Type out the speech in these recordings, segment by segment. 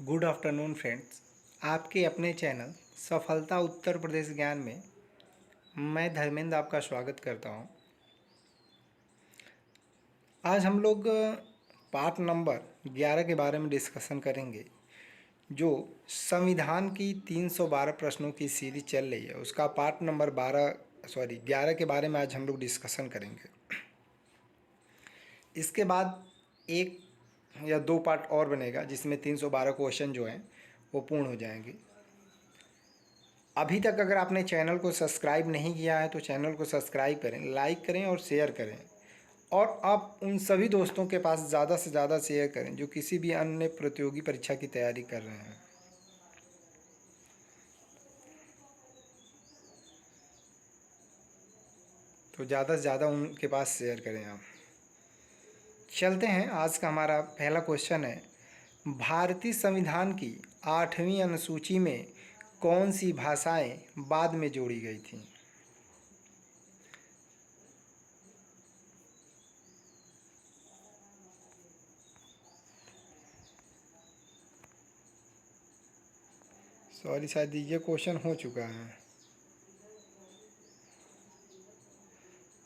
Good afternoon friends. आपके अपने channel सफलता उत्तर प्रदेश ज्ञान में मैं धर्मेंद्र आपका स्वागत करता हूं। आज हम लोग पार्ट नंबर 11 के बारे में डिस्कशन करेंगे। जो संविधान की 312 प्रश्नों की सीरीज चल रही है उसका पार्ट नंबर 11 के बारे में आज हम लोग डिस्कशन करेंगे। इसके बाद एक या दो पार्ट और बनेगा जिसमें 312 क्वेश्चन जो हैं वो पूर्ण हो जाएंगे। अभी तक अगर आपने चैनल को सब्सक्राइब नहीं किया है तो चैनल को सब्सक्राइब करें, लाइक करें और शेयर करें। और आप उन सभी दोस्तों के पास ज़्यादा से ज़्यादा शेयर करें जो किसी भी अन्य प्रतियोगी परीक्षा की तैयारी कर रहे हैं। तो ज़्यादा से ज़्यादा उनके पास शेयर करें आप। चलते हैं, आज का हमारा पहला क्वेश्चन है, भारतीय संविधान की 8वीं अनुसूची में कौन सी भाषाएं बाद में जोड़ी गई थीं? सॉरी, शायद ये क्वेश्चन हो चुका है।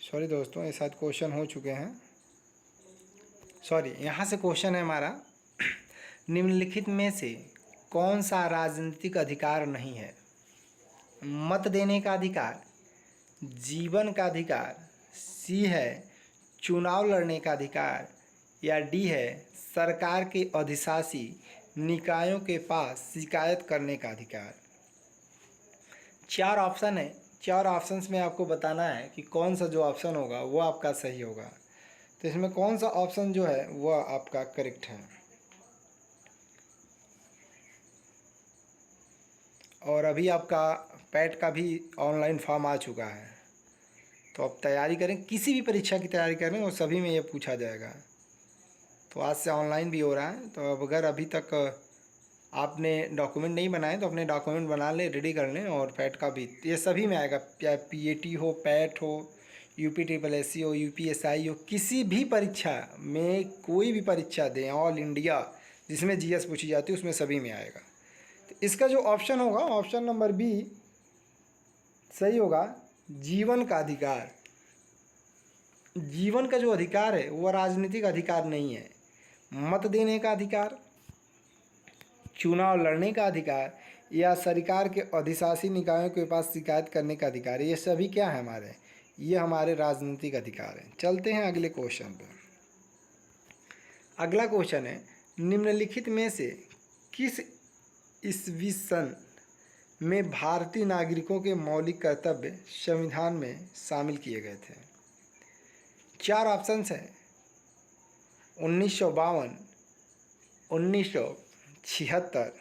सॉरी दोस्तों, ये शायद क्वेश्चन हो चुके हैं। सॉरी, यहाँ से क्वेश्चन है हमारा, निम्नलिखित में से कौन सा राजनीतिक अधिकार नहीं है? मत देने का अधिकार, जीवन का अधिकार, सी है चुनाव लड़ने का अधिकार, या डी है सरकार के अधिशासी निकायों के पास शिकायत करने का अधिकार। चार ऑप्शन है, चार ऑप्शंस में आपको बताना है कि कौन सा जो ऑप्शन होगा वो आपका सही होगा। तो इसमें कौन सा ऑप्शन जो है वह आपका करेक्ट है। और अभी आपका पैट का भी ऑनलाइन फॉर्म आ चुका है, तो आप तैयारी करें, किसी भी परीक्षा की तैयारी करें और सभी में ये पूछा जाएगा। तो आज से ऑनलाइन भी हो रहा है। तो अब अगर अभी तक आपने डॉक्यूमेंट नहीं बनाए तो अपने डॉक्यूमेंट बना लें, रेडी कर लें। और पैट का भी ये सभी में आएगा, चाहे पीएटी हो, पैट हो, यूपीएससी हो, यूपीएसआई हो, किसी भी परीक्षा में कोई भी परीक्षा दें, ऑल इंडिया जिसमें जीएस पूछी जाती है उसमें सभी में आएगा। तो इसका जो ऑप्शन होगा, ऑप्शन नंबर बी सही होगा, जीवन का अधिकार। जीवन का जो अधिकार है वह राजनीतिक अधिकार नहीं है। मत देने का अधिकार, चुनाव लड़ने का अधिकार, या सरकार के अधिशासी निकायों के पास शिकायत करने का अधिकार, ये सभी क्या है हमारे, ये हमारे राजनीतिक अधिकार हैं। चलते हैं अगले क्वेश्चन पर। अगला क्वेश्चन है, निम्नलिखित में से किस ईस्वी सन में भारतीय नागरिकों के मौलिक कर्तव्य संविधान में शामिल किए गए थे? चार ऑप्शंस हैं, 1952, 1976,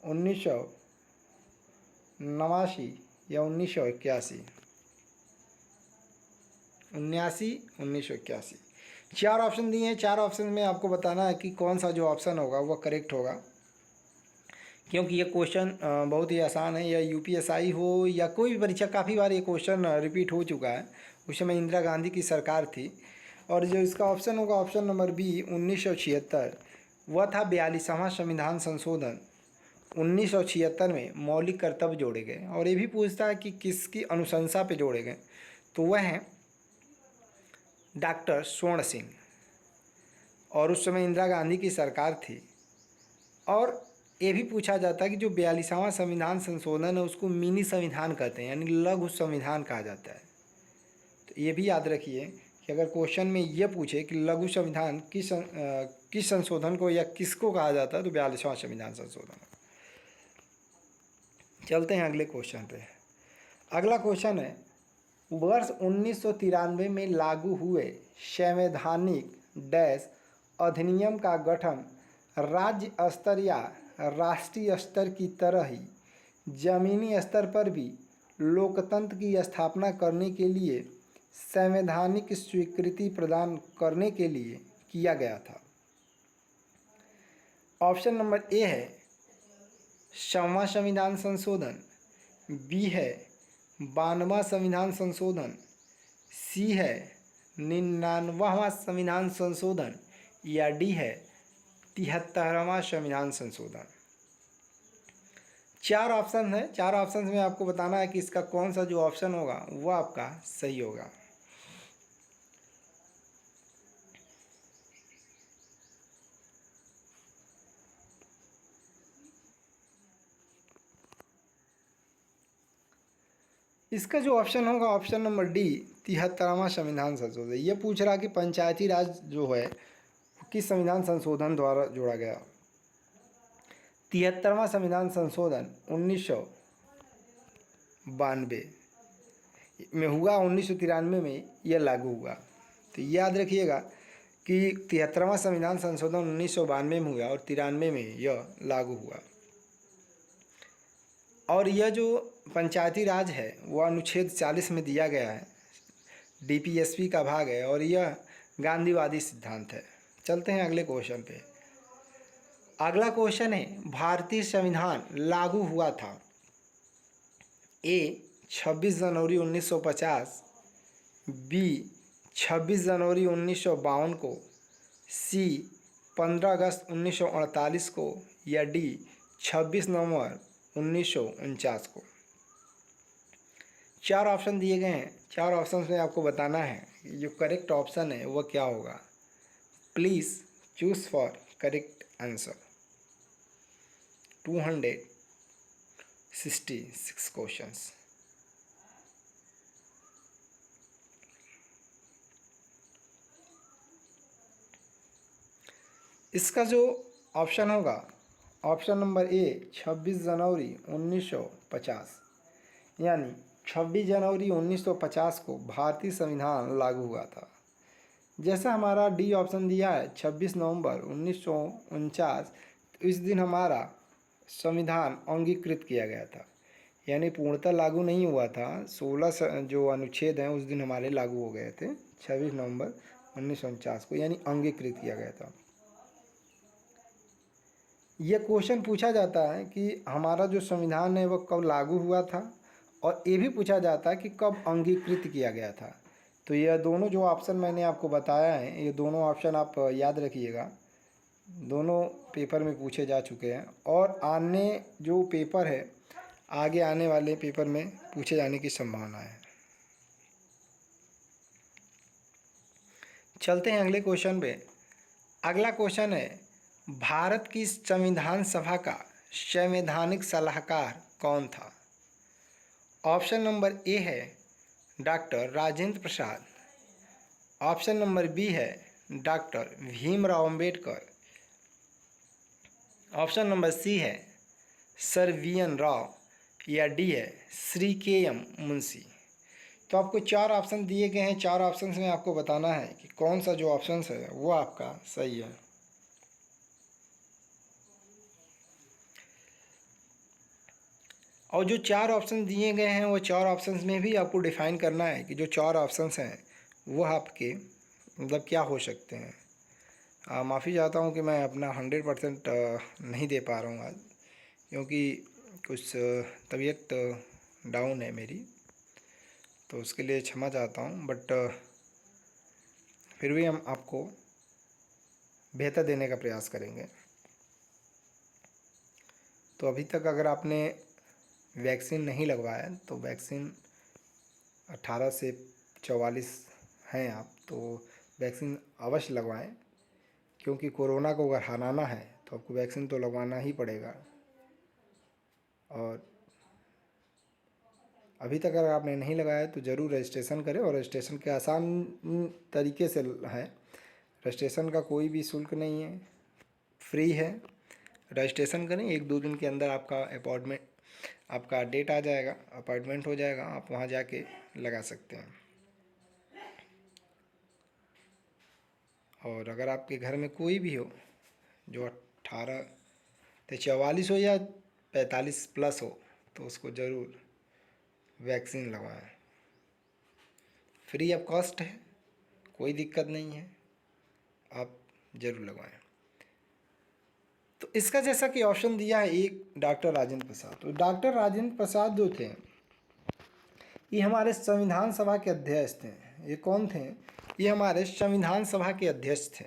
1989 या 1981। 1981। चार ऑप्शन दिए हैं, चार ऑप्शन में आपको बताना है कि कौन सा जो ऑप्शन होगा वह करेक्ट होगा। क्योंकि ये क्वेश्चन बहुत ही आसान है, या यूपीएसआई हो या कोई भी परीक्षा, काफ़ी बार ये क्वेश्चन रिपीट हो चुका है। उस समय इंदिरा गांधी की सरकार थी। और जो इसका ऑप्शन होगा, ऑप्शन नंबर बी 1976, वह था 42वां संविधान संशोधन। 1976 में मौलिक कर्तव्य जोड़े गए। और ये भी पूछता है कि किसकी अनुशंसा पे जोड़े गए, तो वह हैं डॉक्टर स्वर्ण सिंह। और उस समय इंदिरा गांधी की सरकार थी। और ये भी पूछा जाता है कि जो 42वां संविधान संशोधन है उसको मिनी संविधान कहते हैं, यानी लघु संविधान कहा जाता है। तो ये भी याद रखिए कि अगर क्वेश्चन में ये पूछे कि लघु संविधान किस संशोधन को या किसको कहा जाता है, तो 42वां संविधान संशोधन। चलते हैं अगले क्वेश्चन पे। अगला क्वेश्चन है, वर्ष 1993 में लागू हुए संवैधानिक डैश अधिनियम का गठन राज्य स्तर या राष्ट्रीय स्तर की तरह ही जमीनी स्तर पर भी लोकतंत्र की स्थापना करने के लिए संवैधानिक स्वीकृति प्रदान करने के लिए किया गया था? ऑप्शन नंबर ए है 100वां संविधान संशोधन, बी है 92वां संविधान संशोधन, सी है 99वां संविधान संशोधन, या डी है 73वां संविधान संशोधन। 4 ऑप्शन है, 4 ऑप्शन में आपको बताना है कि इसका कौन सा जो ऑप्शन होगा वो आपका सही होगा। इसका जो ऑप्शन होगा ऑप्शन नंबर डी, 73वां संविधान संशोधन। ये पूछ रहा कि पंचायती राज जो है किस संविधान संशोधन द्वारा जोड़ा गया। 73वां संविधान संशोधन 1992 में हुआ, 1993 में यह लागू हुआ। तो याद रखिएगा कि 73वां संविधान संशोधन 1992 में हुआ और 93 में यह लागू हुआ। और यह जो पंचायती राज है वो अनुच्छेद 40 में दिया गया है, डीपीएसपी का भाग है और यह गांधीवादी सिद्धांत है। चलते हैं अगले क्वेश्चन पे। अगला क्वेश्चन है, भारतीय संविधान लागू हुआ था ए 26 जनवरी 1950, बी 26 जनवरी 1952 को, सी 15 अगस्त 1948 को, या डी 26 नवंबर 1949 को। 4 ऑप्शन दिए गए हैं, 4 ऑप्शन में आपको बताना है जो करेक्ट ऑप्शन है वह क्या होगा। Please choose for correct answer. 266 questions. इसका जो ऑप्शन होगा ऑप्शन नंबर ए 26 जनवरी 1950, यानी 26 जनवरी 1950 को भारतीय संविधान लागू हुआ था। जैसा हमारा डी ऑप्शन दिया है 26 नवंबर 1949, तो इस दिन हमारा संविधान अंगीकृत किया गया था, यानी पूर्णतः लागू नहीं हुआ था। 16 जो अनुच्छेद हैं उस दिन हमारे लागू हो गए थे 26 नवंबर 1949 को, यानी अंगीकृत किया गया था। यह क्वेश्चन पूछा जाता है कि हमारा जो संविधान है वह कब लागू हुआ था, और ये भी पूछा जाता है कि कब अंगीकृत किया गया था। तो यह दोनों जो ऑप्शन मैंने आपको बताया है, ये दोनों ऑप्शन आप याद रखिएगा, दोनों पेपर में पूछे जा चुके हैं और आने जो पेपर है आगे आने वाले पेपर में पूछे जाने की संभावना है। चलते हैं अगले क्वेश्चन पे। अगला क्वेश्चन है, भारत की संविधान सभा का संवैधानिक सलाहकार कौन था। ऑप्शन नंबर ए है doctor Rajendra Prasad, option number B है doctor Bhimrao Ambedkar, option number C है सर वी.एन. राव, या डी है श्री के.एम. मुंशी। तो आपको 4 ऑप्शन दिए गए हैं, 4 ऑप्शन में आपको बताना है कि कौन सा जो ऑप्शन है वो आपका सही है। और जो 4 ऑप्शन दिए गए हैं वो 4 ऑप्शंस में भी आपको डिफाइन करना है कि जो 4 ऑप्शंस हैं वो आपके मतलब क्या हो सकते हैं। माफ़ी चाहता हूँ कि मैं अपना 100% नहीं दे पा रहा हूँ आज, क्योंकि कुछ तबीयत डाउन है मेरी, तो उसके लिए क्षमा चाहता हूँ। बट फिर भी हम आपको बेहतर देने का प्रयास करेंगे। तो अभी तक अगर आपने वैक्सीन नहीं लगवाया है तो वैक्सीन 18 से 44 हैं आप, तो वैक्सीन अवश्य लगवाएं, क्योंकि कोरोना को अगर हराना है तो आपको वैक्सीन तो लगवाना ही पड़ेगा। और अभी तक अगर आपने नहीं लगाया तो ज़रूर रजिस्ट्रेशन करें, और रजिस्ट्रेशन के आसान तरीके से है। रजिस्ट्रेशन का कोई भी शुल्क नहीं है, फ्री है। रजिस्ट्रेशन करें, 1-2 दिन के अंदर आपका डेट आ जाएगा, अपॉइंटमेंट हो जाएगा, आप वहाँ जाके लगा सकते हैं। और अगर आपके घर में कोई भी हो जो 18 से 44 हो या 45 प्लस हो तो उसको ज़रूर वैक्सीन लगवाएं। फ्री ऑफ कॉस्ट है, कोई दिक्कत नहीं है, आप ज़रूर लगवाएं। तो इसका जैसा कि ऑप्शन दिया है एक डॉक्टर राजेंद्र प्रसाद, तो डॉक्टर राजेंद्र प्रसाद जो थे ये हमारे संविधान सभा के अध्यक्ष थे। ये कौन थे? ये हमारे संविधान सभा के अध्यक्ष थे।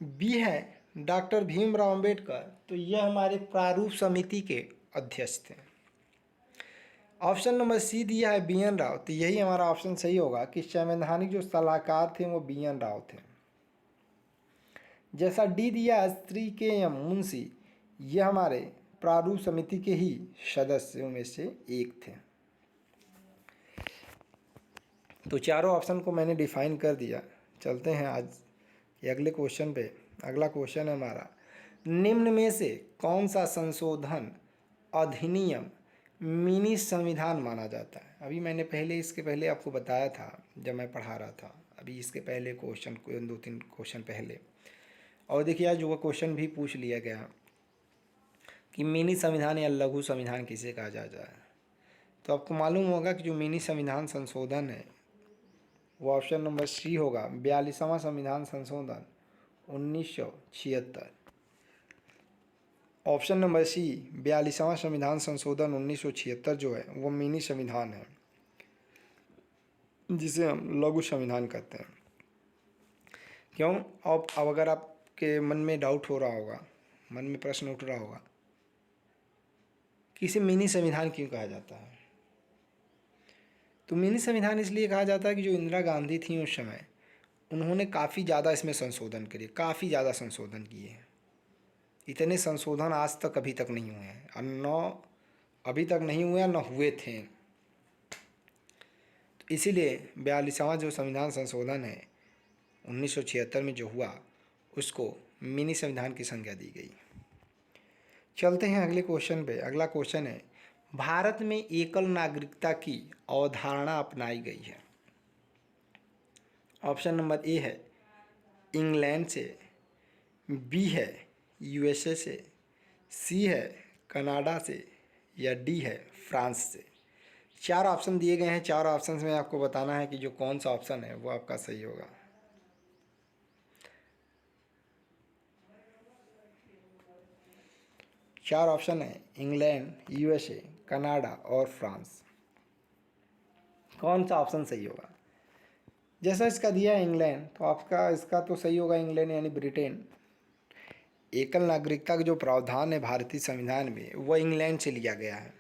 बी है डॉक्टर भीमराव अंबेडकर, तो यह हमारे प्रारूप समिति के अध्यक्ष थे। ऑप्शन नंबर सी दिया है बी एन राव, तो यही हमारा ऑप्शन सही होगा कि संवैधानिक जो सलाहकार थे वो बी एन राव थे। जैसा डी दिया है श्री के एम मुंशी, यह हमारे प्रारूप समिति के ही सदस्यों में से एक थे। तो चारों ऑप्शन को मैंने डिफाइन कर दिया। चलते हैं आज अगले क्वेश्चन पे। अगला क्वेश्चन है हमारा, निम्न में से कौन सा संशोधन अधिनियम मिनी संविधान माना जाता है? अभी मैंने इसके पहले आपको बताया था जब मैं पढ़ा रहा था, अभी इसके पहले क्वेश्चन 2-3 क्वेश्चन पहले। और देखिए आज वो क्वेश्चन भी पूछ लिया गया कि मिनी संविधान या लघु संविधान किसे कहा जाता है। तो आपको मालूम होगा कि जो मिनी संविधान संशोधन है वो ऑप्शन नंबर सी होगा, 42वां संविधान संशोधन 1976। ऑप्शन नंबर सी 42वां संविधान संशोधन 1976 जो है वो मिनी संविधान है, जिसे हम लघु संविधान कहते हैं। क्यों? अब अगर आपके मन में डाउट हो रहा होगा, मन में प्रश्न उठ रहा होगा कि इसे मिनी संविधान क्यों कहा जाता है, तो मिनी संविधान इसलिए कहा जाता है कि जो इंदिरा गांधी थी उस समय, उन्होंने काफ़ी ज़्यादा इसमें संशोधन करे, काफ़ी ज़्यादा संशोधन किए हैं। इतने संशोधन आज तक अभी तक नहीं हुए हैं, और न अभी तक नहीं हुए न हुए थे। तो इसीलिए 42वां जो संविधान संशोधन है 1976 में जो हुआ, उसको मिनी संविधान की संज्ञा दी गई। चलते हैं अगले क्वेश्चन पे। अगला क्वेश्चन है, भारत में एकल नागरिकता की अवधारणा अपनाई गई है। ऑप्शन नंबर ए है इंग्लैंड से, बी है यूएसए से, सी है कनाडा से, या डी है फ्रांस से। 4 ऑप्शन दिए गए हैं। 4 ऑप्शन में आपको बताना है कि जो कौन सा ऑप्शन है वो आपका सही होगा। चार ऑप्शन है इंग्लैंड, यूएसए, कनाडा और फ्रांस। कौन सा ऑप्शन सही होगा? जैसा इसका दिया है इंग्लैंड, तो आपका इसका तो सही होगा इंग्लैंड यानी ब्रिटेन। एकल नागरिकता का जो प्रावधान है भारतीय संविधान में वह इंग्लैंड से लिया गया है।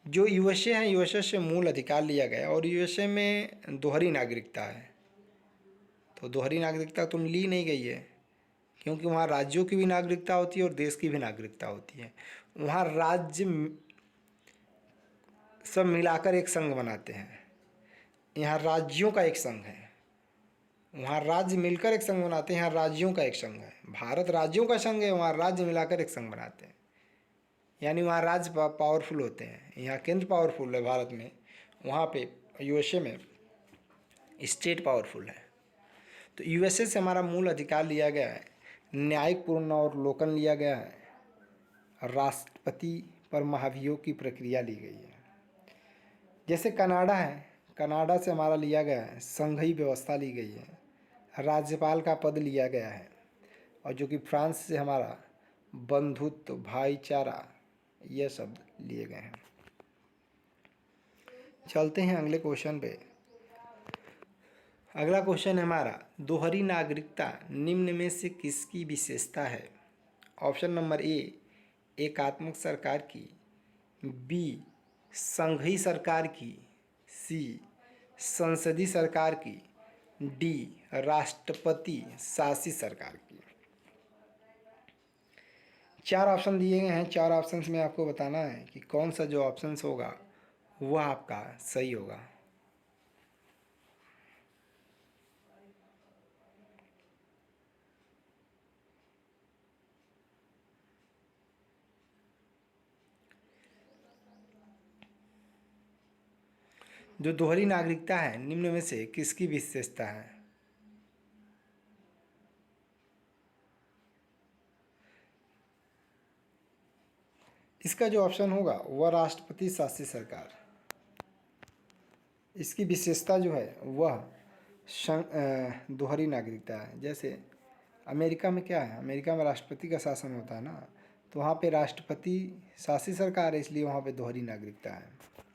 जो यूएसए है, यूएसए से मूल अधिकार लिया गया है, और यूएसए में दोहरी नागरिकता है। तो दोहरी नागरिकता तो ली नहीं गई है, क्योंकि वहाँ राज्यों की भी नागरिकता होती है और देश की भी नागरिकता होती है। वहाँ राज्य सब मिलाकर एक संघ बनाते हैं, यहाँ राज्यों का एक संघ है। वहाँ राज्य मिलकर एक संघ बनाते हैं, यहाँ राज्यों का एक संघ है। भारत राज्यों का संघ है, वहाँ राज्य मिलाकर एक संघ बनाते हैं, यानी वहाँ राज्य पावरफुल होते हैं। यहाँ केंद्र पावरफुल है भारत में, वहाँ पे यूएसए में स्टेट पावरफुल है। तो यूएसए से हमारा मूल अधिकार लिया गया है, न्यायिक पूर्ण और लोकन लिया गया है, राष्ट्रपति पर महाभियोग की प्रक्रिया ली गई है। जैसे कनाडा है, कनाडा से हमारा लिया गया है संघीय व्यवस्था ली गई है, राज्यपाल का पद लिया गया है। और जो कि फ्रांस से हमारा बंधुत्व, भाईचारा, यह शब्द लिए गए हैं। चलते हैं अगले क्वेश्चन पे। अगला क्वेश्चन है हमारा, दोहरी नागरिकता निम्न में से किसकी विशेषता है? ऑप्शन नंबर ए एकात्मक सरकार की, बी संघीय सरकार की, सी संसदीय सरकार की, डी राष्ट्रपति शासित सरकार की। 4 ऑप्शन दिए गए हैं। 4 ऑप्शंस में आपको बताना है कि कौन सा जो ऑप्शंस होगा वह आपका सही होगा। जो दोहरी नागरिकता है निम्न में से किसकी विशेषता है? इसका जो ऑप्शन होगा वह राष्ट्रपति शासित सरकार। इसकी विशेषता जो है वह दोहरी नागरिकता है। जैसे अमेरिका में क्या है, अमेरिका में राष्ट्रपति का शासन होता है ना, तो वहाँ पे राष्ट्रपति शासित सरकार है, इसलिए वहाँ पे दोहरी नागरिकता है।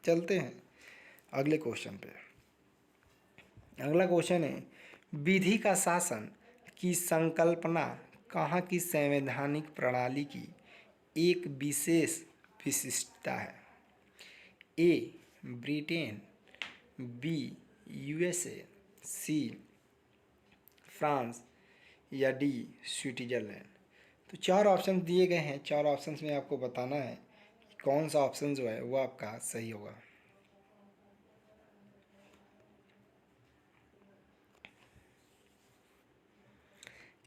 चलते हैं अगले क्वेश्चन पे। अगला क्वेश्चन है, विधि का शासन की संकल्पना कहाँ की संवैधानिक प्रणाली की एक विशेष विशिष्टता है? A Britain, B USA, C France या डी स्विट्ज़रलैंड। तो चार ऑप्शन दिए गए हैं, चार ऑप्शंस में आपको बताना है कि कौन सा ऑप्शन जो है वो आपका सही होगा।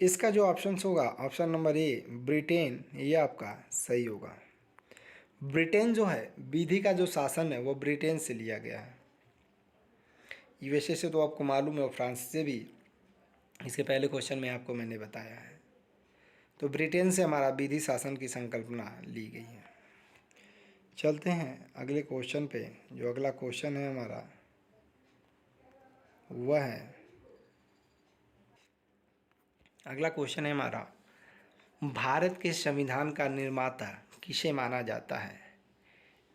इसका जो ऑप्शन होगा, ऑप्शन नंबर ए ब्रिटेन, ये आपका सही होगा। ब्रिटेन जो है, विधि का जो शासन है वो ब्रिटेन से लिया गया है। यूएसए से तो आपको मालूम है और फ्रांस से भी, इसके पहले क्वेश्चन में आपको मैंने बताया है। तो ब्रिटेन से हमारा विधि शासन की संकल्पना ली गई है। चलते हैं अगले क्वेश्चन पे। जो अगला क्वेश्चन है हमारा वह है, अगला क्वेश्चन है हमारा, भारत के संविधान का निर्माता किसे माना जाता है?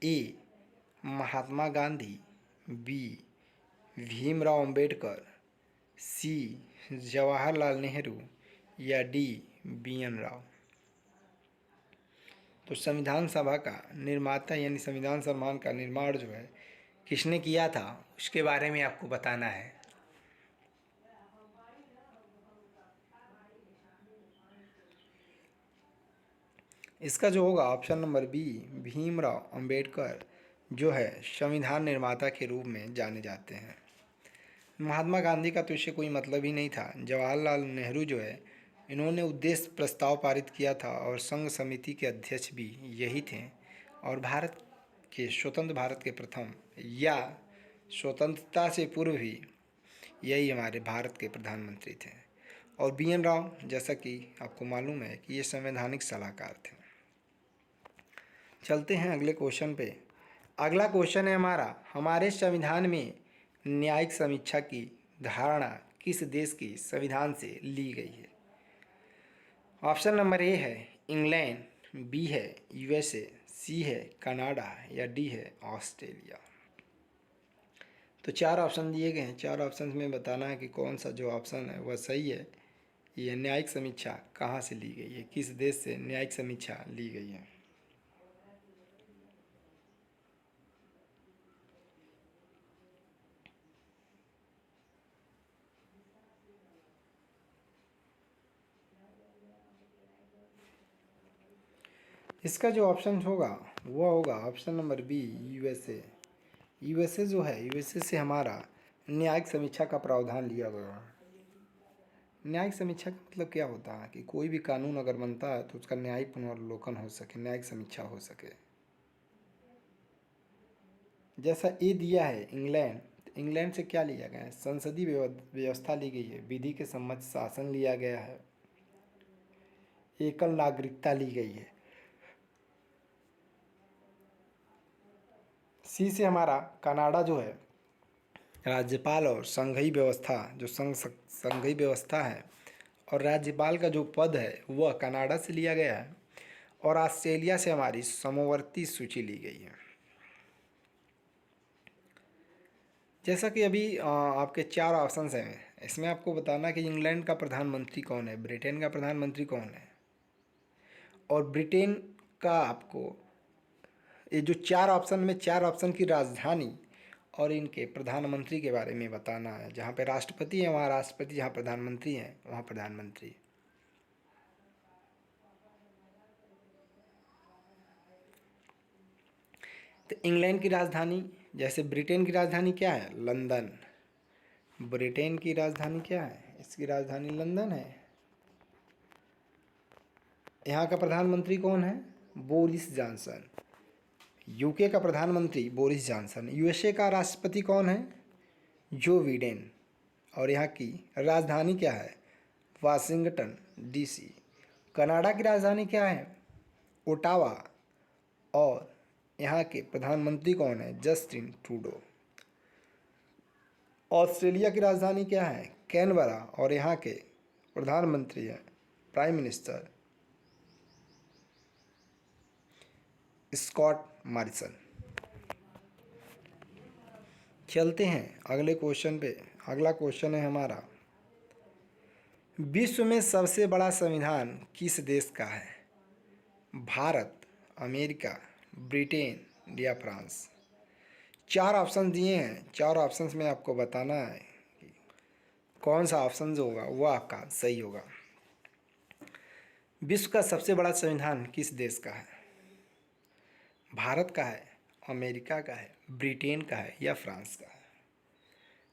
ए महात्मा गांधी, बी भीमराव अंबेडकर, सी जवाहरलाल नेहरू या डी बी एन राव। तो संविधान सभा का निर्माता यानी संविधान सम्मान का निर्माण जो है किसने किया था, उसके बारे में आपको बताना है। इसका जो होगा option number B Bhimrao Ambedkar जो है संविधान निर्माता के रूप में जाने जाते हैं। महात्मा गांधी का तो इससे कोई मतलब ही नहीं था। जवाहरलाल नेहरू जो है, इन्होंने उद्देश्य प्रस्ताव पारित किया था और संघ समिति के अध्यक्ष भी यही थे, और भारत के स्वतंत्र भारत के प्रथम या स्वतंत्रता से पूर्व भी यही हमारे भारत के प्रधानमंत्री थे। और बी एन राव, जैसा कि आपको मालूम है कि ये संवैधानिक सलाहकार थे। चलते हैं अगले क्वेश्चन पे। अगला क्वेश्चन है हमारा, हमारे संविधान में न्यायिक समीक्षा की धारणा किस देश की संविधान से ली गई है? ऑप्शन नंबर ए है इंग्लैंड, बी है यूएसए, सी है कनाडा या डी है ऑस्ट्रेलिया। तो चार ऑप्शन दिए गए हैं, चार ऑप्शन में बताना है कि कौन सा जो ऑप्शन है वह सही है। ये न्यायिक समीक्षा कहाँ से ली गई है, किस देश से न्यायिक समीक्षा ली गई है? इसका जो ऑप्शन होगा वो होगा option number B USA. USA जो है, यूएसए से हमारा न्यायिक समीक्षा का प्रावधान लिया गया है। न्यायिक समीक्षा का मतलब क्या होता है कि कोई भी कानून अगर बनता है तो उसका न्यायिक पुनर्वलोकन हो सके, न्यायिक समीक्षा हो सके। जैसा ए दिया है इंग्लैंड, तो इंग्लैंड से क्या लिया गया है? संसदीय व्यवस्था ली गई है, विधि के सम्मत शासन लिया गया है, एकल नागरिकता ली गई है। सी से हमारा कनाडा जो है, राज्यपाल और संघीय व्यवस्था, जो संघीय व्यवस्था है और राज्यपाल का जो पद है वह कनाडा से लिया गया है। और ऑस्ट्रेलिया से हमारी समवर्ती सूची ली गई है। जैसा कि अभी आपके चार ऑप्शंस हैं, इसमें आपको बताना कि इंग्लैंड का प्रधानमंत्री कौन है, ब्रिटेन का प्रधानमंत्री कौन है, और ब्रिटेन का आपको ये जो चार ऑप्शन में, चार ऑप्शन की राजधानी और इनके प्रधानमंत्री के बारे में बताना है। जहाँ पे राष्ट्रपति है वहाँ राष्ट्रपति, जहाँ प्रधानमंत्री है वहाँ प्रधानमंत्री। तो इंग्लैंड की राजधानी, जैसे ब्रिटेन की राजधानी क्या है? लंदन। ब्रिटेन की राजधानी क्या है? इसकी राजधानी लंदन है। यहाँ का प्रधानमंत्री कौन है? Boris Johnson. यूके का प्रधानमंत्री बोरिस जॉनसन। यूएसए का राष्ट्रपति कौन है? Joe Biden. और यहाँ की राजधानी क्या है? Washington DC. कनाडा की राजधानी क्या है? ओटावा। और यहाँ के प्रधानमंत्री कौन है? Justin Trudeau. ऑस्ट्रेलिया की राजधानी क्या है? कैनबरा। और यहाँ के प्रधानमंत्री हैं प्राइम मिनिस्टर स्कॉट मॉरिसन। चलते हैं अगले क्वेश्चन पे। अगला क्वेश्चन है हमारा, विश्व में सबसे बड़ा संविधान किस देश का है? भारत, अमेरिका, ब्रिटेन या फ्रांस? 4 ऑप्शन दिए हैं, 4 ऑप्शंस में आपको बताना है कि कौन सा ऑप्शन जो होगा वो आपका सही होगा। विश्व का सबसे बड़ा संविधान किस देश का है? भारत का है, अमेरिका का है, ब्रिटेन का है या फ्रांस का है?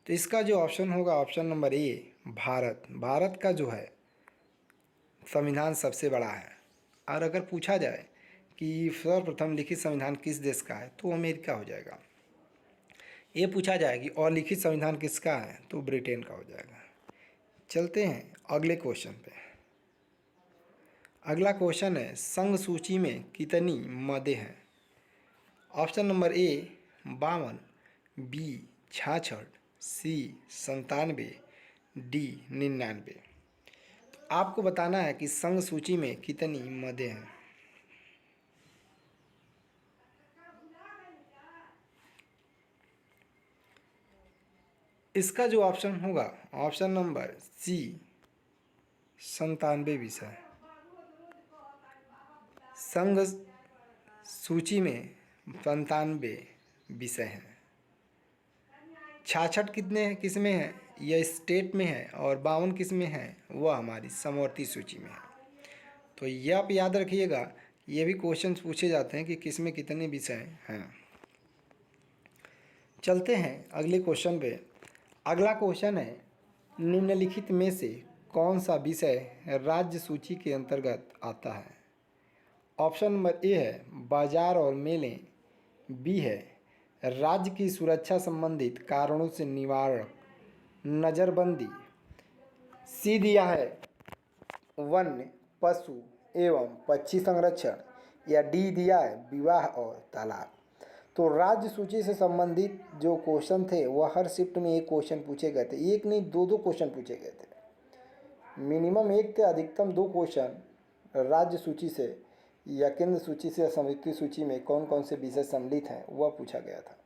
तो इसका जो ऑप्शन होगा ऑप्शन नंबर ए, भारत। भारत का जो है संविधान सबसे बड़ा है। और अगर पूछा जाए कि सर्वप्रथम लिखित संविधान किस देश का है तो अमेरिका हो जाएगा। ये पूछा जाए कि और लिखित संविधान किसका है तो ब्रिटेन का हो जाएगा। चलते हैं अगले क्वेश्चन पे। अगला क्वेश्चन है, संघ सूची में कितनी मदें हैं? Option number A 52, B 66, C 97, D 99। तो आपको बताना है कि संघ सूची में कितनी मदें हैं। इसका जो ऑप्शन होगा ऑप्शन नंबर सी 97 विषय। संघ सूची में 97 विषय हैं। 66 कितने हैं, किस में है? यह स्टेट में है। और 52 किस में है? वह हमारी समवर्ती सूची में है। तो ये आप याद रखिएगा, ये भी क्वेश्चन पूछे जाते हैं कि किस में कितने विषय हैं। चलते हैं अगले क्वेश्चन पे। अगला क्वेश्चन है, निम्नलिखित में से कौन सा विषय राज्य सूची के अंतर्गत आता है? ऑप्शन नंबर ए है बाजार और मेले, बी है राज्य की सुरक्षा संबंधित कारणों से निवारण नज़रबंदी, सी दिया है वन्य पशु एवं पक्षी संरक्षण, या डी दिया है विवाह और तलाक। तो राज्य सूची से संबंधित जो क्वेश्चन थे वह हर शिफ्ट में एक क्वेश्चन पूछे गए थे। एक नहीं, दो क्वेश्चन पूछे गए थे। मिनिमम एक थे, अधिकतम 2 क्वेश्चन राज्य सूची से या केंद्र सूची से या समवर्ती सूची में कौन कौन से विषय सम्मिलित हैं वह पूछा गया था।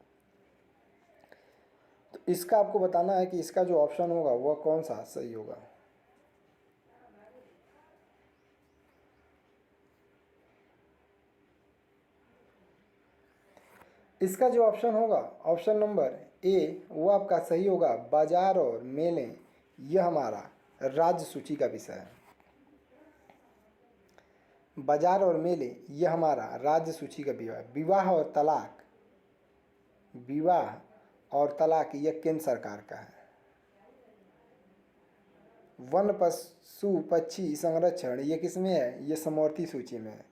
तो इसका आपको बताना है कि इसका जो ऑप्शन होगा वह कौन सा सही होगा। इसका जो ऑप्शन होगा ऑप्शन नंबर ए वो आपका सही होगा। बाजार और मेले यह हमारा राज्य सूची का विषय है। बाजार और मेले यह हमारा राज्य सूची का विषय है। विवाह और तलाक, विवाह और तलाक यह केंद्र सरकार का है। वन पशु पक्षी संरक्षण ये किस में है? ये समवर्ती सूची में है।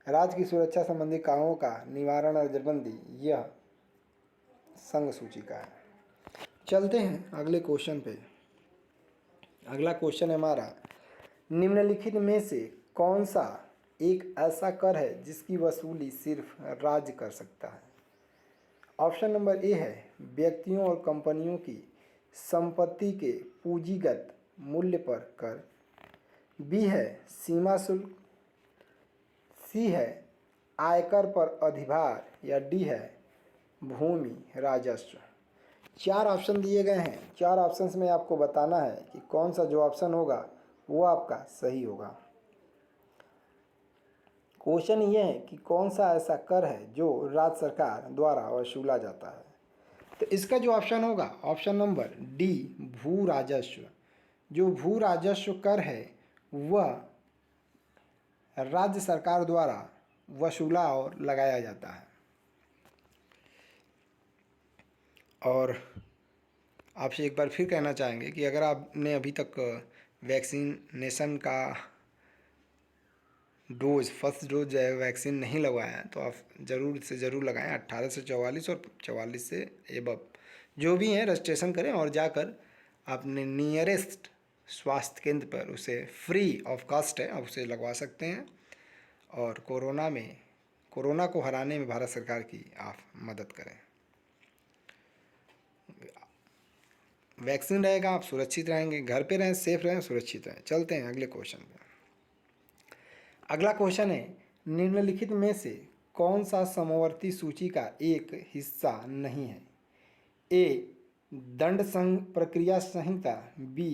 राज्य की सुरक्षा संबंधी कारणों का निवारण और नज़रबंदी यह संघ सूची का है। चलते हैं अगले क्वेश्चन पे। अगला क्वेश्चन है हमारा, निम्नलिखित में से कौन सा एक ऐसा कर है जिसकी वसूली सिर्फ राज्य कर सकता है? ऑप्शन नंबर ए है व्यक्तियों और कंपनियों की संपत्ति के पूंजीगत मूल्य पर कर, बी है सीमा शुल्क, सी है आयकर पर अधिभार, या डी है भूमि राजस्व। 4 ऑप्शन दिए गए हैं। 4 ऑप्शंस में आपको बताना है कि कौन सा जो ऑप्शन होगा वो आपका सही होगा। क्वेश्चन ये है कि कौन सा ऐसा कर है जो राज्य सरकार द्वारा वसूला जाता है। तो इसका जो ऑप्शन होगा ऑप्शन नंबर डी भू राजस्व। जो भू राजस्व कर है वह राज्य सरकार द्वारा वसूला और लगाया जाता है। और आपसे एक बार फिर कहना चाहेंगे कि अगर आपने अभी तक वैक्सीनेशन का डोज फर्स्ट डोज जो है वैक्सीन नहीं लगवाया है तो आप ज़रूर से ज़रूर लगाएं। 18 से 44 और 44 से एबव जो भी हैं रजिस्ट्रेशन करें और जाकर अपने नियरेस्ट स्वास्थ्य केंद्र पर उसे फ्री ऑफ कॉस्ट है आप उसे लगवा सकते हैं। और कोरोना को हराने में भारत सरकार की आप मदद करें। वैक्सीन रहेगा आप सुरक्षित रहेंगे, घर पे रहें, सेफ रहें, सुरक्षित रहें। चलते हैं अगले क्वेश्चन पे। अगला क्वेश्चन है, निम्नलिखित में से कौन सा समवर्ती सूची का एक हिस्सा नहीं है? ए दंड प्रक्रिया संहिता, बी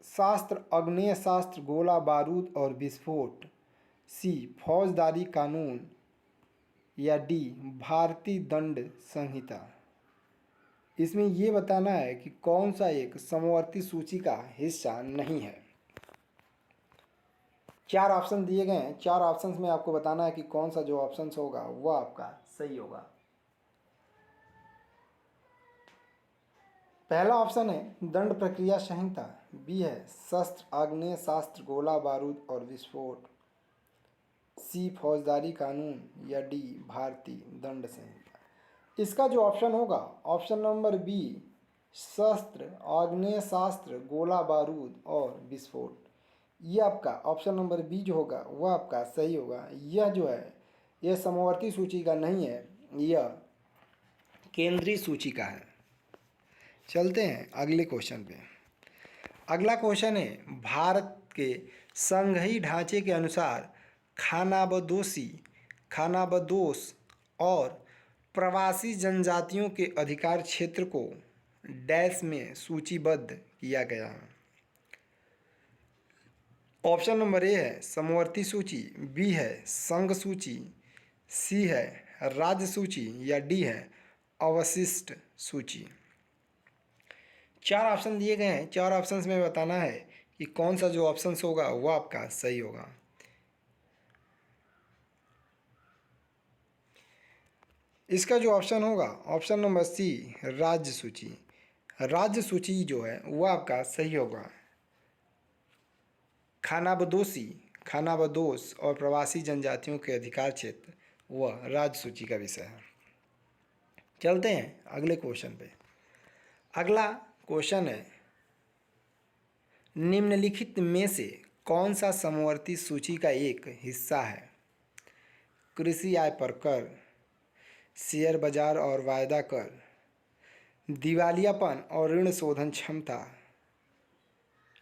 शास्त्र आग्नेय शास्त्र गोला बारूद और विस्फोट, सी फौजदारी कानून, या डी भारतीय दंड संहिता। इसमें ये बताना है कि कौन सा एक समवर्ती सूची का हिस्सा नहीं है। 4 ऑप्शन दिए गए हैं, 4 ऑप्शंस में आपको बताना है कि कौन सा जो ऑप्शन होगा वो आपका सही होगा। पहला ऑप्शन है दंड प्रक्रिया संहिता, बी है शस्त्र आग्नेय शास्त्र गोला बारूद और विस्फोट, सी फौजदारी कानून, या डी भारतीय दंड संहिता। इसका जो ऑप्शन होगा ऑप्शन नंबर बी शस्त्र आग्नेय शास्त्र गोला बारूद और विस्फोट, ये आपका ऑप्शन नंबर बी जो होगा वह आपका सही होगा। यह जो है यह समवर्ती सूची का नहीं है, यह केंद्रीय सूची का है। चलते हैं अगले क्वेश्चन पे। अगला क्वेश्चन है भारत के संघीय ढांचे के अनुसार खानाबदोशी, खानाबदोश और प्रवासी जनजातियों के अधिकार क्षेत्र को डैश में सूचीबद्ध किया गया है। ऑप्शन नंबर ए है समवर्ती सूची, बी है संघ सूची, सी है राज्य सूची, या डी है अवशिष्ट सूची। 4 ऑप्शन दिए गए हैं, 4 ऑप्शंस में बताना है कि कौन सा जो ऑप्शन होगा वो आपका सही होगा। इसका जो ऑप्शन होगा ऑप्शन नंबर सी राज्य सूची, राज्य सूची जो है वो आपका सही होगा। खानाबदोशी, खानाबदोश और प्रवासी जनजातियों के अधिकार क्षेत्र वह राज्य सूची का विषय है। चलते हैं अगले क्वेश्चन पे। अगला क्वेश्चन है निम्नलिखित में से कौन सा समवर्ती सूची का एक हिस्सा है? कृषि आय पर कर, शेयर बाजार और वायदा कर, दिवालियापन और ऋण शोधन क्षमता,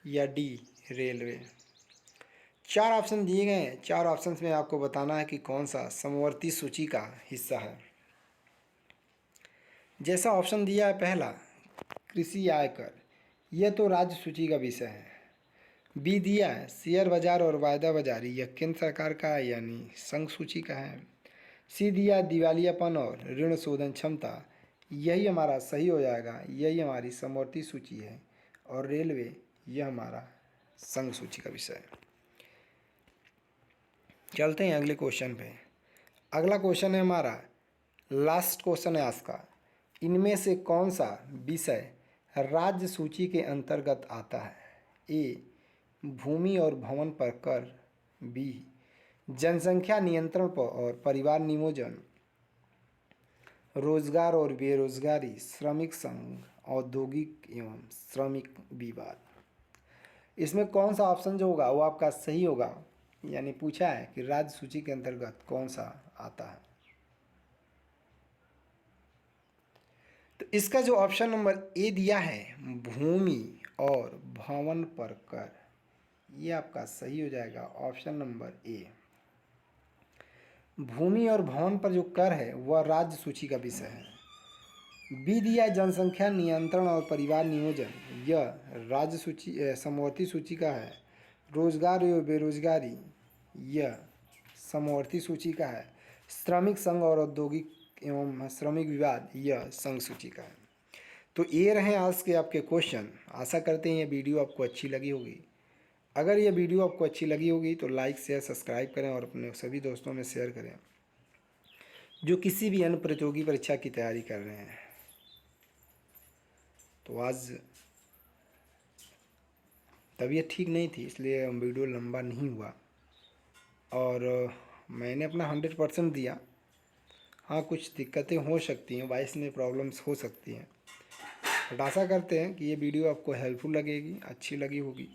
या डी रेलवे। 4 ऑप्शन दिए गए हैं, 4 ऑप्शंस में आपको बताना है कि कौन सा समवर्ती सूची का हिस्सा है। जैसा ऑप्शन दिया है पहला कृषि आय कर, यह तो राज्य सूची का विषय है। बी दिया है शेयर बाजार और वायदा बाजारी, यह केंद्र सरकार का है यानी संघ सूची का है। सी दिया दिवालियापन और ऋण शोधन क्षमता, यही हमारा सही हो जाएगा, यही हमारी समवर्ती सूची है। और रेलवे यह हमारा संघ सूची का विषय है। चलते हैं अगले क्वेश्चन पे। अगला क्वेश्चन है हमारा लास्ट क्वेश्चन है आज का। इनमें से कौन सा विषय राज्य सूची के अंतर्गत आता है? ए भूमि और भवन पर कर, बी जनसंख्या नियंत्रण पर और परिवार नियोजन, रोजगार और बेरोजगारी, श्रमिक संघ, औद्योगिक एवं श्रमिक विवाद। इसमें कौन सा ऑप्शन जो होगा वो आपका सही होगा, यानी पूछा है कि राज्य सूची के अंतर्गत कौन सा आता है। तो इसका जो ऑप्शन नंबर ए दिया है भूमि और भवन पर कर, ये आपका सही हो जाएगा ऑप्शन नंबर ए। भूमि और भवन पर जो कर है वह राज्य सूची का विषय है। बी दिया जनसंख्या नियंत्रण और परिवार नियोजन, यह राज्य सूची समवर्ती सूची का है। रोजगार एवं बेरोजगारी यह समवर्ती सूची का है। श्रमिक संघ और औद्योगिक एवं श्रमिक विवाद यह संघ सूची का है। तो ये रहे आज के आपके क्वेश्चन। आशा करते हैं ये वीडियो आपको अच्छी लगी होगी। अगर ये वीडियो आपको अच्छी लगी होगी तो लाइक शेयर सब्सक्राइब करें और अपने सभी दोस्तों में शेयर करें जो किसी भी अन्य प्रतियोगी परीक्षा की तैयारी कर रहे हैं। तो आज तबीयत ठीक नहीं थी इसलिए वीडियो लंबा नहीं हुआ और मैंने अपना 100% दिया। हाँ कुछ दिक्कतें हो सकती हैं, वॉइस में प्रॉब्लम्स हो सकती हैं, बट आशा करते हैं कि ये वीडियो आपको हेल्पफुल लगेगी, अच्छी लगी होगी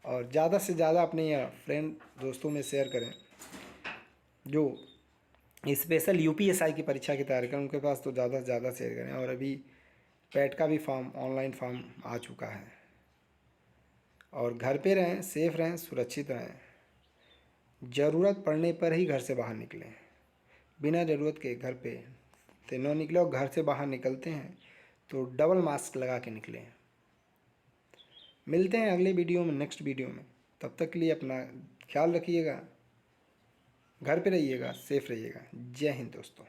और ज़्यादा से ज़्यादा अपने फ्रेंड दोस्तों में शेयर करें जो स्पेशल यूपीएसआई की परीक्षा की तैयारी करें, उनके पास तो ज़्यादा से ज़्यादा शेयर करें। और अभी पैट का भी फॉर्म ऑनलाइन फॉर्म आ चुका है और घर पे रहें, सेफ रहें, सुरक्षित रहें। ज़रूरत पड़ने पर ही घर से बाहर निकलें, बिना ज़रूरत के घर पे से न निकले और घर से बाहर निकलते हैं तो डबल मास्क लगा के निकलें। मिलते हैं अगले वीडियो में, नेक्स्ट वीडियो में। तब तक के लिए अपना ख्याल रखिएगा, घर पे रहिएगा, सेफ रहिएगा। जय हिंद दोस्तों।